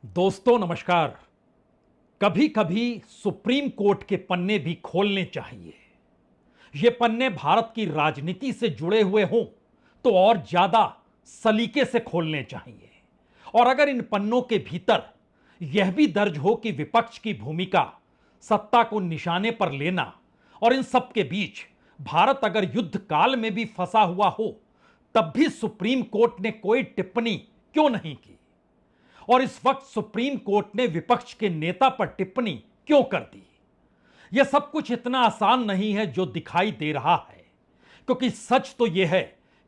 दोस्तों नमस्कार। कभी कभी सुप्रीम कोर्ट के पन्ने भी खोलने चाहिए। ये पन्ने भारत की राजनीति से जुड़े हुए हों तो और ज्यादा सलीके से खोलने चाहिए। और अगर इन पन्नों के भीतर यह भी दर्ज हो कि विपक्ष की भूमिका सत्ता को निशाने पर लेना और इन सब के बीच भारत अगर युद्ध काल में भी फंसा हुआ हो तब भी सुप्रीम कोर्ट ने कोई टिप्पणी क्यों नहीं की, और इस वक्त सुप्रीम कोर्ट ने विपक्ष के नेता पर टिप्पणी क्यों कर दी। यह सब कुछ इतना आसान नहीं है जो दिखाई दे रहा है, क्योंकि सच तो यह है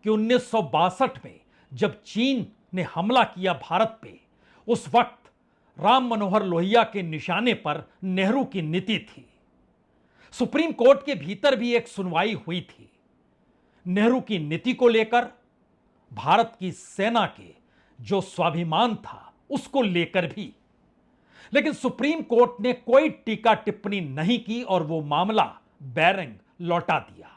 कि 1962 में जब चीन ने हमला किया भारत पे, उस वक्त राम मनोहर लोहिया के निशाने पर नेहरू की नीति थी। सुप्रीम कोर्ट के भीतर भी एक सुनवाई हुई थी नेहरू की नीति को लेकर, भारत की सेना के जो स्वाभिमान था उसको लेकर भी। लेकिन सुप्रीम कोर्ट ने कोई टीका टिप्पणी नहीं की और वो मामला बैरंग लौटा दिया।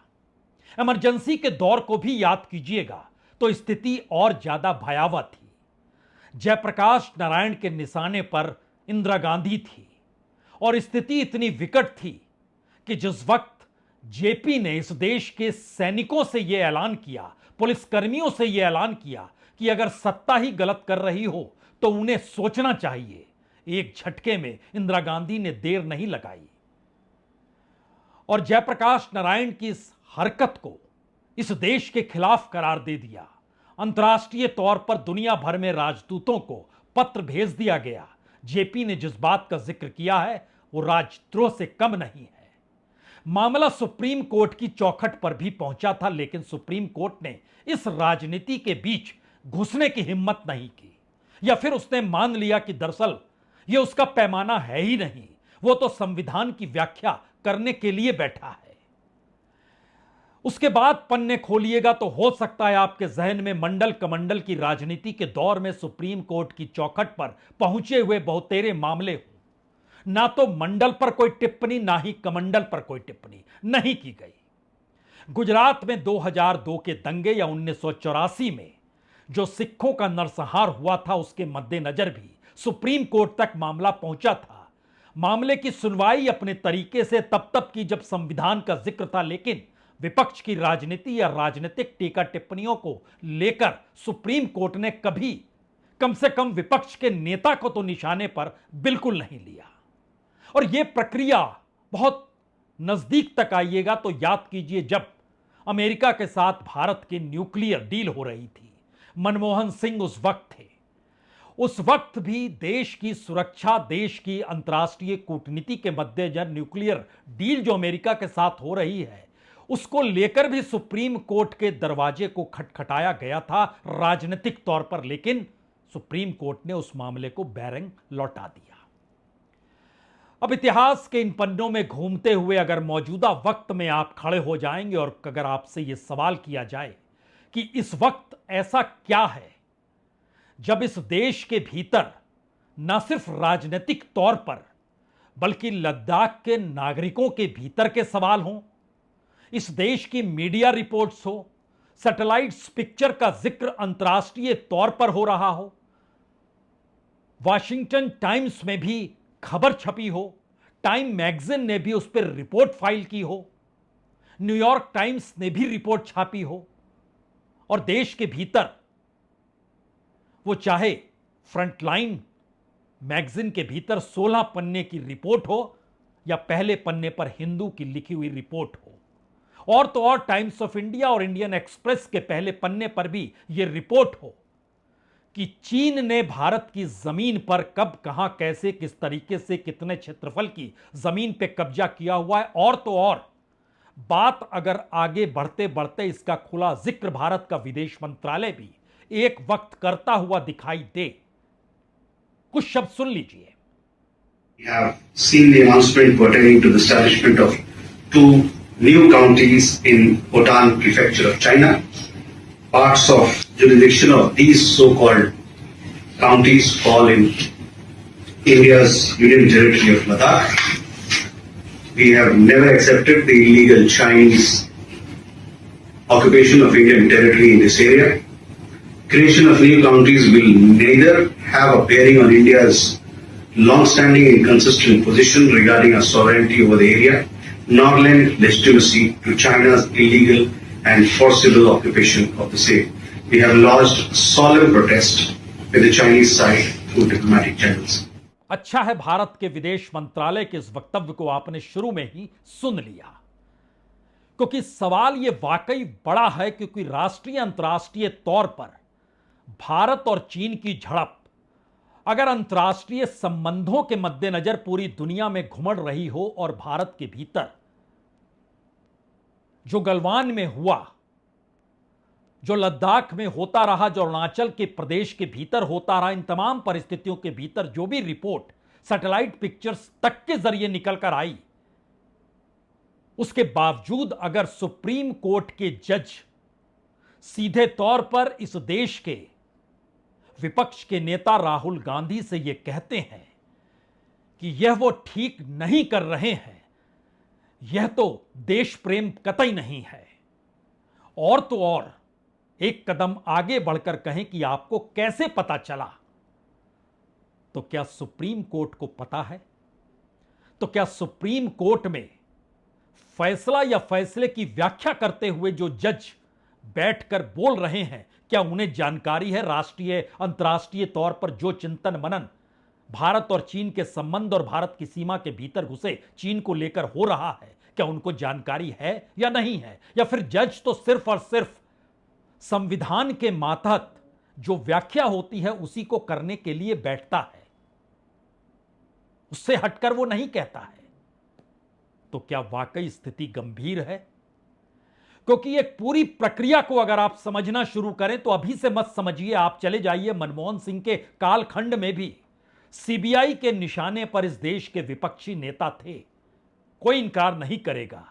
इमरजेंसी के दौर को भी याद कीजिएगा तो स्थिति और ज्यादा भयावह थी। जयप्रकाश नारायण के निशाने पर इंदिरा गांधी थी और स्थिति इतनी विकट थी कि जिस वक्त जेपी ने इस देश के सैनिकों से यह ऐलान किया, पुलिसकर्मियों से यह ऐलान किया कि अगर सत्ता ही गलत कर रही हो तो उन्हें सोचना चाहिए, एक झटके में इंदिरा गांधी ने देर नहीं लगाई और जयप्रकाश नारायण की इस हरकत को इस देश के खिलाफ करार दे दिया। अंतर्राष्ट्रीय तौर पर दुनिया भर में राजदूतों को पत्र भेज दिया गया। जेपी ने जिस बात का जिक्र किया है वो राजद्रोह से कम नहीं है। मामला सुप्रीम कोर्ट की चौखट पर भी पहुंचा था, लेकिन सुप्रीम कोर्ट ने इस राजनीति के बीच घुसने की हिम्मत नहीं की, या फिर उसने मान लिया कि दरअसल यह उसका पैमाना है ही नहीं, वो तो संविधान की व्याख्या करने के लिए बैठा है। उसके बाद पन्ने खोलिएगा तो हो सकता है आपके जहन में मंडल कमंडल की राजनीति के दौर में सुप्रीम कोर्ट की चौखट पर पहुंचे हुए बहुतेरे मामले हो। ना तो मंडल पर कोई टिप्पणी, ना ही कमंडल पर कोई टिप्पणी नहीं की गई। गुजरात में 2002 के दंगे या 1984 में जो सिखों का नरसंहार हुआ था, उसके मद्देनजर भी सुप्रीम कोर्ट तक मामला पहुंचा था। मामले की सुनवाई अपने तरीके से तब की जब संविधान का जिक्र था, लेकिन विपक्ष की राजनीति या राजनीतिक टीका टिप्पणियों को लेकर सुप्रीम कोर्ट ने कभी कम से कम विपक्ष के नेता को तो निशाने पर बिल्कुल नहीं लिया। और यह प्रक्रिया बहुत नजदीक तक आइएगा तो याद कीजिए, जब अमेरिका के साथ भारत की न्यूक्लियर डील हो रही थी, मनमोहन सिंह उस वक्त थे। उस वक्त भी देश की सुरक्षा, देश की अंतर्राष्ट्रीय कूटनीति के मद्देनजर न्यूक्लियर डील जो अमेरिका के साथ हो रही है, उसको लेकर भी सुप्रीम कोर्ट के दरवाजे को खटखटाया गया था राजनीतिक तौर पर, लेकिन सुप्रीम कोर्ट ने उस मामले को बैरंग लौटा दिया। अब इतिहास के इन पन्नों में घूमते हुए अगर मौजूदा वक्त में आप खड़े हो जाएंगे और अगर आपसे यह सवाल किया जाए कि इस वक्त ऐसा क्या है जब इस देश के भीतर न सिर्फ राजनीतिक तौर पर बल्कि लद्दाख के नागरिकों के भीतर के सवाल हों, इस देश की मीडिया रिपोर्ट्स हो, सैटेलाइट्स पिक्चर का जिक्र अंतर्राष्ट्रीय तौर पर हो रहा हो, वॉशिंगटन टाइम्स में भी खबर छपी हो, टाइम मैगजीन ने भी उस पर रिपोर्ट फाइल की हो, न्यूयॉर्क टाइम्स ने भी रिपोर्ट छापी हो, और देश के भीतर वो चाहे फ्रंटलाइन मैगजीन के भीतर 16 पन्ने की रिपोर्ट हो या पहले पन्ने पर हिंदू की लिखी हुई रिपोर्ट हो, और तो और टाइम्स ऑफ इंडिया और इंडियन एक्सप्रेस के पहले पन्ने पर भी यह रिपोर्ट हो कि चीन ने भारत की जमीन पर कब, कहां, कैसे, किस तरीके से, कितने क्षेत्रफल की जमीन पे कब्जा किया हुआ है, और तो और बात अगर आगे बढ़ते बढ़ते इसका खुला जिक्र भारत का विदेश मंत्रालय भी एक वक्त करता हुआ दिखाई दे। कुछ शब्द सुन लीजिए। We have seen the announcement pertaining to the establishment of 2 new counties in Bhutan prefecture of China. Parts of jurisdiction of these so-called counties fall in India's Union Territory of Ladakh. We have never accepted the illegal Chinese occupation of Indian territory in this area. Creation of new counties will neither have a bearing on India's long-standing and consistent position regarding our sovereignty over the area, nor lend legitimacy to China's illegal and forcible occupation of the same. We have lodged solemn protest with the Chinese side through diplomatic channels. अच्छा है भारत के विदेश मंत्रालय के इस वक्तव्य को आपने शुरू में ही सुन लिया, क्योंकि सवाल यह वाकई बड़ा है, क्योंकि राष्ट्रीय अंतर्राष्ट्रीय तौर पर भारत और चीन की झड़प अगर अंतर्राष्ट्रीय संबंधों के मद्देनजर पूरी दुनिया में घुमड़ रही हो और भारत के भीतर जो गलवान में हुआ, जो लद्दाख में होता रहा, जो अरुणाचल के प्रदेश के भीतर होता रहा, इन तमाम परिस्थितियों के भीतर जो भी रिपोर्ट सैटेलाइट पिक्चर्स तक के जरिए निकलकर आई, उसके बावजूद अगर सुप्रीम कोर्ट के जज सीधे तौर पर इस देश के विपक्ष के नेता राहुल गांधी से यह कहते हैं कि यह वो ठीक नहीं कर रहे हैं, यह तो देश प्रेम कतई नहीं है, और तो और एक कदम आगे बढ़कर कहें कि आपको कैसे पता चला, तो क्या सुप्रीम कोर्ट को पता है? तो क्या सुप्रीम कोर्ट में फैसला या फैसले की व्याख्या करते हुए जो जज बैठकर बोल रहे हैं, क्या उन्हें जानकारी है राष्ट्रीय अंतर्राष्ट्रीय तौर पर जो चिंतन मनन भारत और चीन के संबंध और भारत की सीमा के भीतर घुसे चीन को लेकर हो रहा है, क्या उनको जानकारी है या नहीं है? या फिर जज तो सिर्फ और सिर्फ संविधान के मातहत जो व्याख्या होती है उसी को करने के लिए बैठता है, उससे हटकर वो नहीं कहता है? तो क्या वाकई स्थिति गंभीर है? क्योंकि एक पूरी प्रक्रिया को अगर आप समझना शुरू करें तो अभी से मत समझिए, आप चले जाइए मनमोहन सिंह के कालखंड में भी सीबीआई के निशाने पर इस देश के विपक्षी नेता थे, कोई इंकार नहीं करेगा,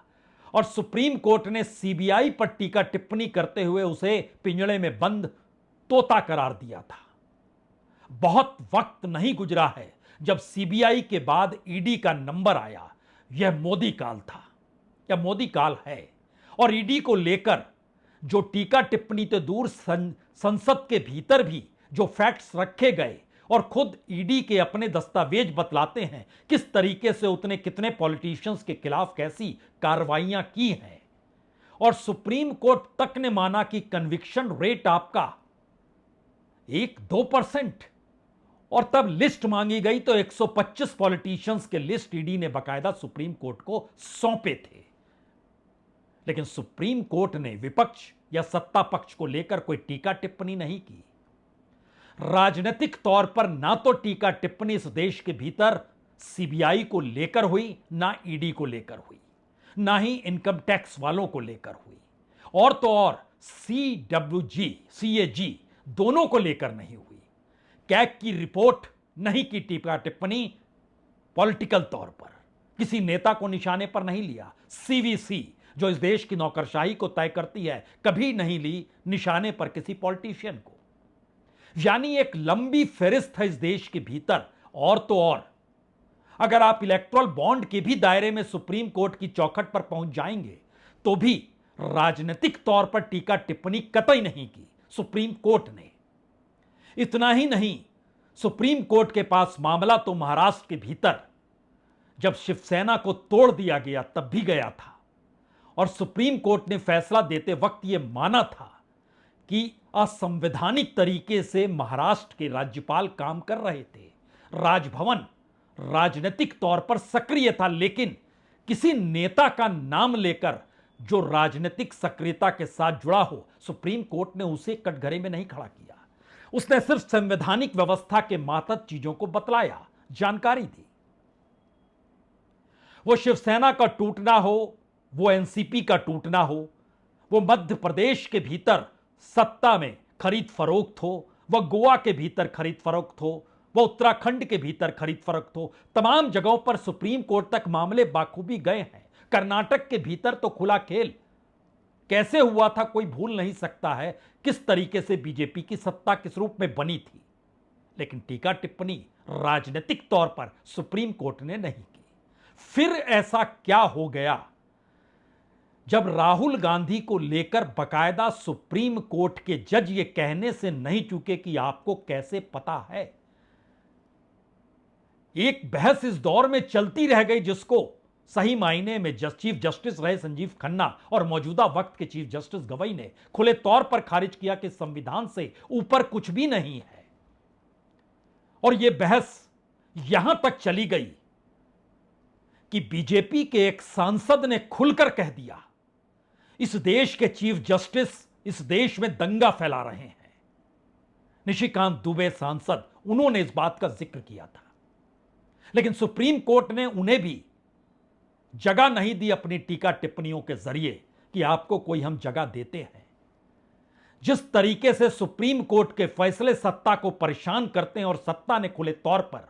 और सुप्रीम कोर्ट ने सीबीआई पर टीका टिप्पणी करते हुए उसे पिंजड़े में बंद तोता करार दिया था। बहुत वक्त नहीं गुजरा है जब सीबीआई के बाद ईडी का नंबर आया, यह मोदी काल था, या मोदी काल है, और ईडी को लेकर जो टीका टिप्पणी तो दूर संसद के भीतर भी जो फैक्ट्स रखे गए, और खुद ईडी के अपने दस्तावेज बतलाते हैं किस तरीके से उतने कितने पॉलिटिशियंस के खिलाफ कैसी कार्रवाइयां की हैं, और सुप्रीम कोर्ट तक ने माना कि कन्विक्शन रेट आपका 1-2%, और तब लिस्ट मांगी गई तो 125 पॉलिटिशियंस के लिस्ट ईडी ने बकायदा सुप्रीम कोर्ट को सौंपे थे। लेकिन सुप्रीम कोर्ट ने विपक्ष या सत्ता पक्ष को लेकर कोई टीका टिप्पणी नहीं की। राजनीतिक तौर पर ना तो टीका टिप्पणी इस देश के भीतर सीबीआई को लेकर हुई, ना ईडी को लेकर हुई, ना ही इनकम टैक्स वालों को लेकर हुई, और तो और सीएजी दोनों को लेकर नहीं हुई। कैग की रिपोर्ट नहीं की टीका टिप्पणी, पॉलिटिकल तौर पर किसी नेता को निशाने पर नहीं लिया। सीवीसी जो इस देश की नौकरशाही को तय करती है, कभी नहीं ली निशाने पर किसी पॉलिटिशियन को। यानी एक लंबी फेरिस्त है इस देश के भीतर, और तो और अगर आप इलेक्टोरल बॉन्ड के भी दायरे में सुप्रीम कोर्ट की चौखट पर पहुंच जाएंगे तो भी राजनीतिक तौर पर टीका टिप्पणी कतई नहीं की सुप्रीम कोर्ट ने। इतना ही नहीं, सुप्रीम कोर्ट के पास मामला तो महाराष्ट्र के भीतर जब शिवसेना को तोड़ दिया गया तब भी गया था, और सुप्रीम कोर्ट ने फैसला देते वक्त यह माना था कि असंवैधानिक तरीके से महाराष्ट्र के राज्यपाल काम कर रहे थे। राजभवन राजनीतिक तौर पर सक्रिय था, लेकिन किसी नेता का नाम लेकर जो राजनीतिक सक्रियता के साथ जुड़ा हो, सुप्रीम कोर्ट ने उसे कटघरे में नहीं खड़ा किया। उसने सिर्फ संवैधानिक व्यवस्था के मातहत चीजों को बतलाया, जानकारी दी। वो शिवसेना का टूटना हो, वो एनसीपी का टूटना हो, वो मध्य प्रदेश के भीतर सत्ता में खरीद फरोख्त हो, वह गोवा के भीतर खरीद फरोख्त हो, वह उत्तराखंड के भीतर खरीद फरोख्त हो, तमाम जगहों पर सुप्रीम कोर्ट तक मामले बाखूबी गए हैं। कर्नाटक के भीतर तो खुला खेल कैसे हुआ था कोई भूल नहीं सकता है, किस तरीके से बीजेपी की सत्ता किस रूप में बनी थी। लेकिन टीका टिप्पणी राजनीतिक तौर पर सुप्रीम कोर्ट ने नहीं की। फिर ऐसा क्या हो गया जब राहुल गांधी को लेकर बकायदा सुप्रीम कोर्ट के जज ये कहने से नहीं चूके कि आपको कैसे पता है। एक बहस इस दौर में चलती रह गई जिसको सही मायने में चीफ जस्टिस रहे संजीव खन्ना और मौजूदा वक्त के चीफ जस्टिस गवई ने खुले तौर पर खारिज किया कि संविधान से ऊपर कुछ भी नहीं है। और यह बहस यहां तक चली गई कि बीजेपी के एक सांसद ने खुलकर कह दिया इस देश के चीफ जस्टिस इस देश में दंगा फैला रहे हैं। निशिकांत दुबे सांसद, उन्होंने इस बात का जिक्र किया था, लेकिन सुप्रीम कोर्ट ने उन्हें भी जगह नहीं दी अपनी टीका टिप्पणियों के जरिए कि आपको कोई हम जगह देते हैं। जिस तरीके से सुप्रीम कोर्ट के फैसले सत्ता को परेशान करते हैं और सत्ता ने खुले तौर पर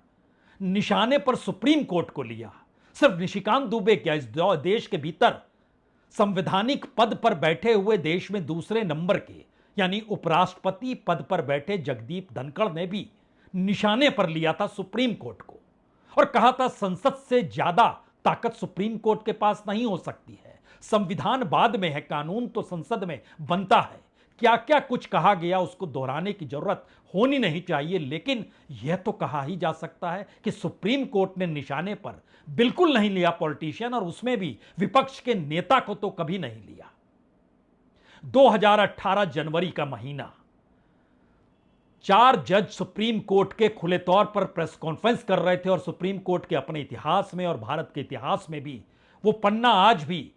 निशाने पर सुप्रीम कोर्ट को लिया। सिर्फ निशिकांत दुबे क्या, इस देश के भीतर संवैधानिक पद पर बैठे हुए देश में दूसरे नंबर के यानी उपराष्ट्रपति पद पर बैठे जगदीप धनखड़ ने भी निशाने पर लिया था सुप्रीम कोर्ट को और कहा था संसद से ज्यादा ताकत सुप्रीम कोर्ट के पास नहीं हो सकती है। संविधान बाद में है, कानून तो संसद में बनता है। क्या क्या कुछ कहा गया उसको दोहराने की जरूरत होनी नहीं चाहिए, लेकिन यह तो कहा ही जा सकता है कि सुप्रीम कोर्ट ने निशाने पर बिल्कुल नहीं लिया पॉलिटिशियन, और उसमें भी विपक्ष के नेता को तो कभी नहीं लिया। 2018 जनवरी का महीना, 4 जज सुप्रीम कोर्ट के खुले तौर पर प्रेस कॉन्फ्रेंस कर रहे थे और सुप्रीम कोर्ट के अपने इतिहास में और भारत के इतिहास में भी वो पन्ना आज भी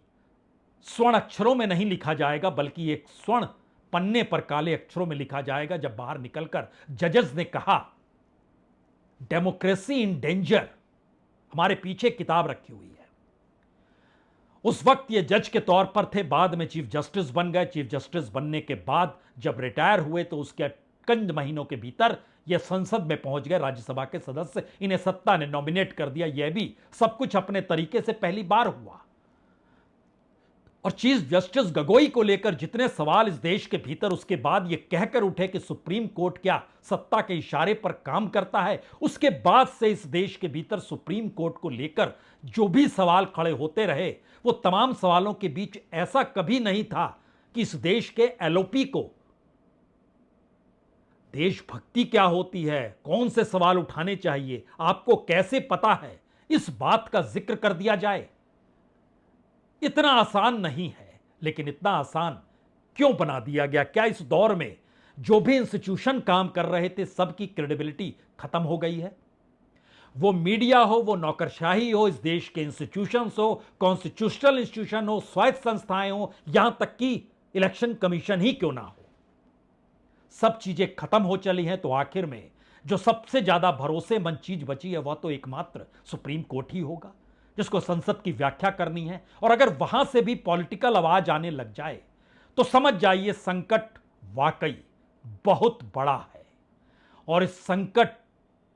स्वर्ण अक्षरों में नहीं लिखा जाएगा, बल्कि एक स्वर्ण पन्ने पर काले अक्षरों में लिखा जाएगा जब बाहर निकलकर जजेस ने कहा डेमोक्रेसी इन डेंजर, हमारे पीछे किताब रखी हुई है। उस वक्त ये जज के तौर पर थे, बाद में चीफ जस्टिस बन गए। चीफ जस्टिस बनने के बाद जब रिटायर हुए तो उसके चंद महीनों के भीतर ये संसद में पहुंच गए, राज्यसभा के सदस्य, इन्हें सत्ता ने नॉमिनेट कर दिया। यह भी सब कुछ अपने तरीके से पहली बार हुआ। और चीफ जस्टिस गगोई को लेकर जितने सवाल इस देश के भीतर उसके बाद यह कहकर उठे कि सुप्रीम कोर्ट क्या सत्ता के इशारे पर काम करता है, उसके बाद से इस देश के भीतर सुप्रीम कोर्ट को लेकर जो भी सवाल खड़े होते रहे, वो तमाम सवालों के बीच ऐसा कभी नहीं था कि इस देश के एलओपी को देशभक्ति क्या होती है, कौन से सवाल उठाने चाहिए, आपको कैसे पता है, इस बात का जिक्र कर दिया जाए। इतना आसान नहीं है, लेकिन इतना आसान क्यों बना दिया गया? क्या इस दौर में जो भी इंस्टीट्यूशन काम कर रहे थे सबकी क्रेडिबिलिटी खत्म हो गई है? वो मीडिया हो, वो नौकरशाही हो, इस देश के इंस्टीट्यूशंस हो, कॉन्स्टिट्यूशनल इंस्टीट्यूशन हो, स्वायत्त संस्थाएं हो, यहां तक कि इलेक्शन कमीशन ही क्यों ना हो, सब चीजें खत्म हो चली हैं। तो आखिर में जो सबसे ज्यादा भरोसेमंद चीज बची है वह तो एकमात्र सुप्रीम कोर्ट ही होगा, जिसको संसद की व्याख्या करनी है। और अगर वहां से भी पॉलिटिकल आवाज आने लग जाए तो समझ जाइए संकट वाकई बहुत बड़ा है। और इस संकट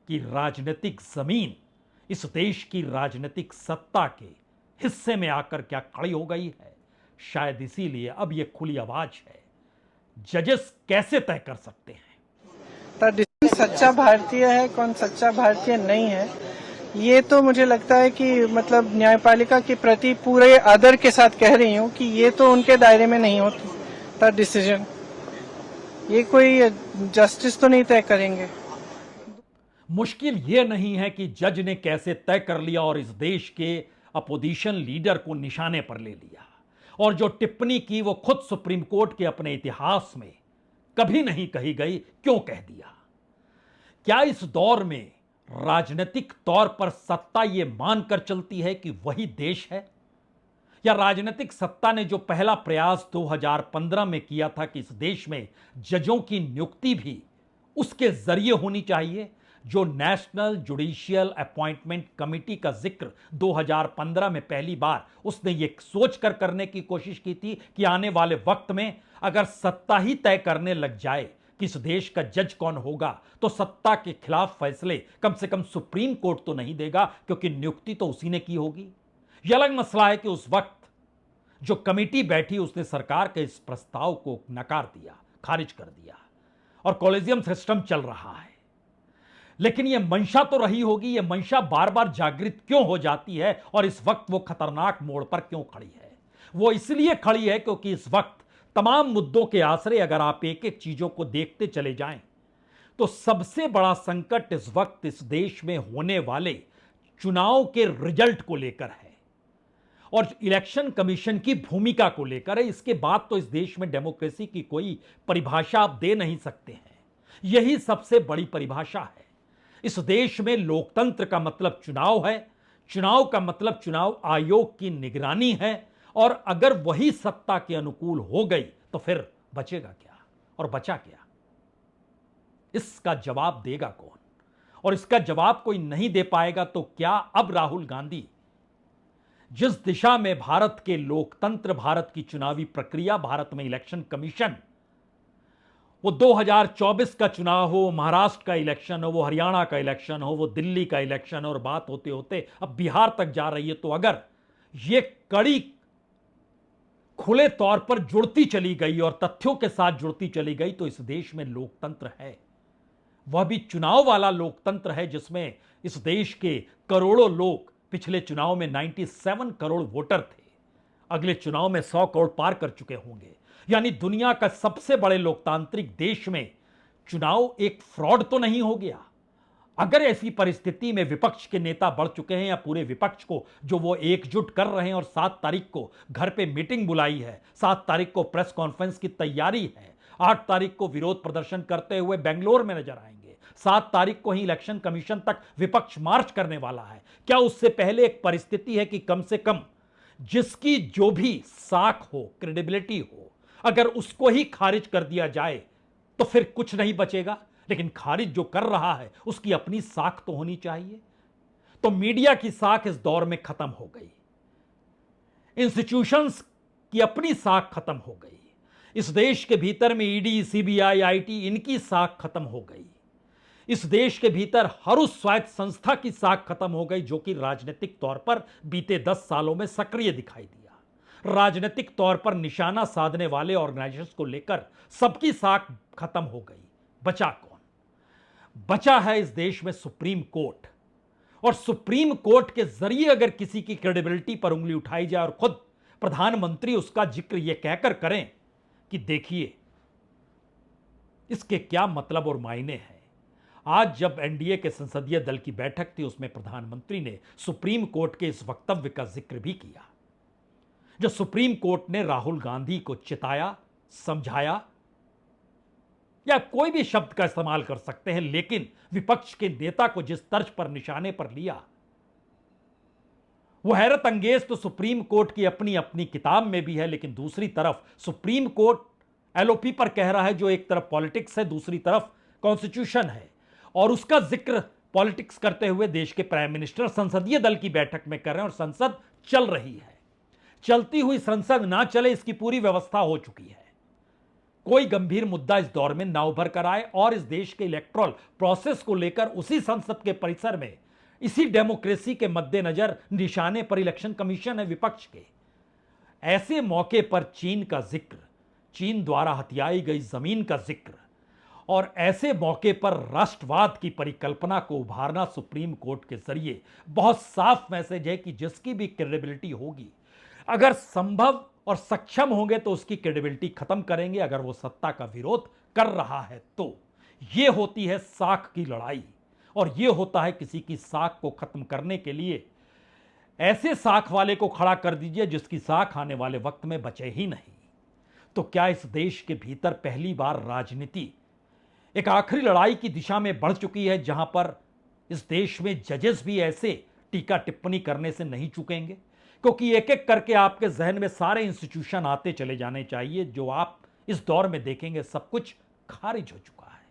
की राजनीतिक जमीन इस देश की राजनीतिक सत्ता के हिस्से में आकर क्या खड़ी हो गई है, शायद इसीलिए अब यह खुली आवाज है। जजेस कैसे तय कर सकते हैं सच्चा भारतीय है कौन सच्चा भारतीय नहीं है? ये तो मुझे लगता है कि मतलब न्यायपालिका के प्रति पूरे आदर के साथ कह रही हूँ कि ये तो उनके दायरे में नहीं होता डिसीजन। ये कोई जस्टिस तो नहीं तय करेंगे। मुश्किल ये नहीं है कि जज ने कैसे तय कर लिया और इस देश के अपोजिशन लीडर को निशाने पर ले लिया, और जो टिप्पणी की वो खुद सुप्रीम कोर्ट के अपने इतिहास में कभी नहीं कही गई, क्यों कह दिया? क्या इस दौर में राजनीतिक तौर पर सत्ता यह मानकर चलती है कि वही देश है, या राजनीतिक सत्ता ने जो पहला प्रयास 2015 में किया था कि इस देश में जजों की नियुक्ति भी उसके जरिए होनी चाहिए, जो नेशनल जुडिशियल अपॉइंटमेंट कमिटी का जिक्र 2015 में पहली बार उसने ये सोचकर करने की कोशिश की थी कि आने वाले वक्त में अगर सत्ता ही तय करने लग जाए कि इस देश का जज कौन होगा, तो सत्ता के खिलाफ फैसले कम से कम सुप्रीम कोर्ट तो नहीं देगा, क्योंकि नियुक्ति तो उसी ने की होगी। यह अलग मसला है कि उस वक्त जो कमेटी बैठी उसने सरकार के इस प्रस्ताव को नकार दिया, खारिज कर दिया, और कॉलेजियम सिस्टम चल रहा है। लेकिन यह मंशा तो रही होगी, यह मंशा बार बार जागृत क्यों हो जाती है और इस वक्त वो खतरनाक मोड़ पर क्यों खड़ी है? वो इसलिए खड़ी है क्योंकि इस वक्त तमाम मुद्दों के आसरे अगर आप एक एक चीजों को देखते चले जाएं तो सबसे बड़ा संकट इस वक्त इस देश में होने वाले चुनाव के रिजल्ट को लेकर है और इलेक्शन कमीशन की भूमिका को लेकर है। इसके बाद तो इस देश में डेमोक्रेसी की कोई परिभाषा आप दे नहीं सकते हैं। यही सबसे बड़ी परिभाषा है। इस देश में लोकतंत्र का मतलब चुनाव है, चुनाव का मतलब चुनाव आयोग की निगरानी है और अगर वही सत्ता के अनुकूल हो गई तो फिर बचेगा क्या और बचा क्या? इसका जवाब देगा कौन? और इसका जवाब कोई नहीं दे पाएगा तो क्या अब राहुल गांधी जिस दिशा में भारत के लोकतंत्र, भारत की चुनावी प्रक्रिया, भारत में इलेक्शन कमीशन, वो 2024 का चुनाव हो, महाराष्ट्र का इलेक्शन हो, वो हरियाणा का इलेक्शन हो, वो दिल्ली का इलेक्शन और बात होते होते अब बिहार तक जा रही है, तो अगर ये कड़ी खुले तौर पर जुड़ती चली गई और तथ्यों के साथ जुड़ती चली गई तो इस देश में लोकतंत्र है, वह भी चुनाव वाला लोकतंत्र है जिसमें इस देश के करोड़ों लोग, पिछले चुनाव में 97 करोड़ वोटर थे, अगले चुनाव में 100 करोड़ पार कर चुके होंगे। यानी दुनिया का सबसे बड़े लोकतांत्रिक देश में चुनाव एक फ्रॉड तो नहीं हो गया। अगर ऐसी परिस्थिति में विपक्ष के नेता बढ़ चुके हैं या पूरे विपक्ष को जो वो एकजुट कर रहे हैं और 7 तारीख को घर पे मीटिंग बुलाई है, 7 तारीख को प्रेस कॉन्फ्रेंस की तैयारी है, 8 तारीख को विरोध प्रदर्शन करते हुए बेंगलोर में नजर आएंगे, 7 तारीख को ही इलेक्शन कमीशन तक विपक्ष मार्च करने वाला है, क्या उससे पहले एक परिस्थिति है कि कम से कम जिसकी जो भी साख हो, क्रेडिबिलिटी हो, अगर उसको ही खारिज कर दिया जाए तो फिर कुछ नहीं बचेगा। लेकिन खारिज जो कर रहा है उसकी अपनी साख तो होनी चाहिए। तो मीडिया की साख इस दौर में खत्म हो गई, इंस्टीट्यूशंस की अपनी साख खत्म हो गई, इस देश के भीतर में ईडी, सीबीआई, आईटी, इनकी साख खत्म हो गई, इस देश के भीतर हर उस स्वायत्त संस्था की साख खत्म हो गई जो कि राजनीतिक तौर पर बीते 10 सालों में सक्रिय दिखाई दिया। राजनीतिक तौर पर निशाना साधने वाले ऑर्गेनाइजेशंस को लेकर सबकी साख खत्म हो गई। बचा कौन? बचा है इस देश में सुप्रीम कोर्ट। और सुप्रीम कोर्ट के जरिए अगर किसी की क्रेडिबिलिटी पर उंगली उठाई जाए और खुद प्रधानमंत्री उसका जिक्र यह कहकर करें कि देखिए इसके क्या मतलब और मायने हैं। आज जब एनडीए के संसदीय दल की बैठक थी उसमें प्रधानमंत्री ने सुप्रीम कोर्ट के इस वक्तव्य का जिक्र भी किया जो सुप्रीम कोर्ट ने राहुल गांधी को चिताया, समझाया, या कोई भी शब्द का इस्तेमाल कर सकते हैं, लेकिन विपक्ष के नेता को जिस तर्ज पर निशाने पर लिया वो हैरत अंगेज तो सुप्रीम कोर्ट की अपनी अपनी किताब में भी है, लेकिन दूसरी तरफ सुप्रीम कोर्ट एलओपी पर कह रहा है जो एक तरफ पॉलिटिक्स है, दूसरी तरफ कॉन्स्टिट्यूशन है, और उसका जिक्र पॉलिटिक्स करते हुए देश के प्राइम मिनिस्टर संसदीय दल की बैठक में कर रहे हैं और संसद चल रही है। चलती हुई संसद ना चले इसकी पूरी व्यवस्था हो चुकी है। कोई गंभीर मुद्दा इस दौर में ना उभर कर आए और इस देश के इलेक्टोरल प्रोसेस को लेकर उसी संसद के परिसर में, इसी डेमोक्रेसी के मद्देनजर निशाने पर इलेक्शन कमीशन है विपक्ष के। ऐसे मौके पर चीन का जिक्र, चीन द्वारा हथियाई गई जमीन का जिक्र और ऐसे मौके पर राष्ट्रवाद की परिकल्पना को उभारना सुप्रीम कोर्ट के जरिए बहुत साफ मैसेज है कि जिसकी भी क्रेडिबिलिटी होगी, अगर संभव और सक्षम होंगे तो उसकी क्रेडिबिलिटी खत्म करेंगे। अगर वो सत्ता का विरोध कर रहा है तो यह होती है साख की लड़ाई और यह होता है किसी की साख को खत्म करने के लिए ऐसे साख वाले को खड़ा कर दीजिए जिसकी साख आने वाले वक्त में बचे ही नहीं। तो क्या इस देश के भीतर पहली बार राजनीति एक आखिरी लड़ाई की दिशा में बढ़ चुकी है जहां पर इस देश में जजेस भी ऐसे टीका टिप्पणी करने से नहीं चुकेंगे? क्योंकि एक एक करके आपके जहन में सारे इंस्टीट्यूशन आते चले जाने चाहिए, जो आप इस दौर में देखेंगे सब कुछ खारिज हो चुका है।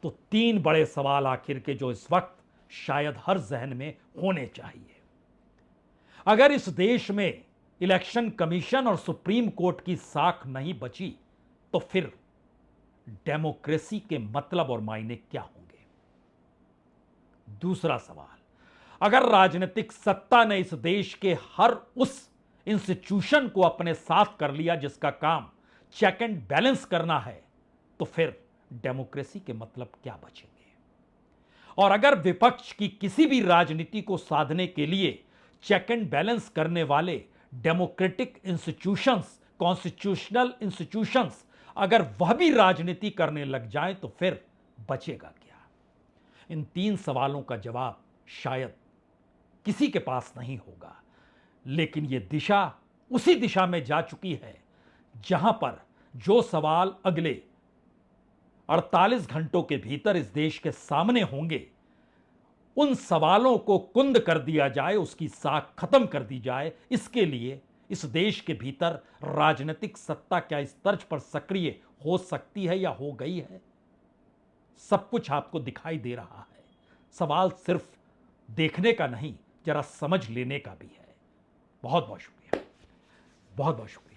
तो 3 बड़े सवाल आखिर के जो इस वक्त शायद हर जहन में होने चाहिए। अगर इस देश में इलेक्शन कमीशन और सुप्रीम कोर्ट की साख नहीं बची तो फिर डेमोक्रेसी के मतलब और मायने क्या होंगे? दूसरा सवाल, अगर राजनीतिक सत्ता ने इस देश के हर उस इंस्टीट्यूशन को अपने साथ कर लिया जिसका काम चेक एंड बैलेंस करना है तो फिर डेमोक्रेसी के मतलब क्या बचेंगे? और अगर विपक्ष की किसी भी राजनीति को साधने के लिए चेक एंड बैलेंस करने वाले डेमोक्रेटिक इंस्टीट्यूशंस, कॉन्स्टिट्यूशनल इंस्टीट्यूशंस अगर वह भी राजनीति करने लग जाए तो फिर बचेगा क्या? इन 3 सवालों का जवाब शायद किसी के पास नहीं होगा, लेकिन यह दिशा उसी दिशा में जा चुकी है जहां पर जो सवाल अगले 48 घंटों के भीतर इस देश के सामने होंगे, उन सवालों को कुंद कर दिया जाए, उसकी साख खत्म कर दी जाए। इसके लिए इस देश के भीतर राजनीतिक सत्ता क्या इस तर्ज पर सक्रिय हो सकती है या हो गई है? सब कुछ आपको दिखाई दे रहा है। सवाल सिर्फ देखने का नहीं, जरा समझ लेने का भी है। बहुत बहुत शुक्रिया, बहुत बहुत शुक्रिया।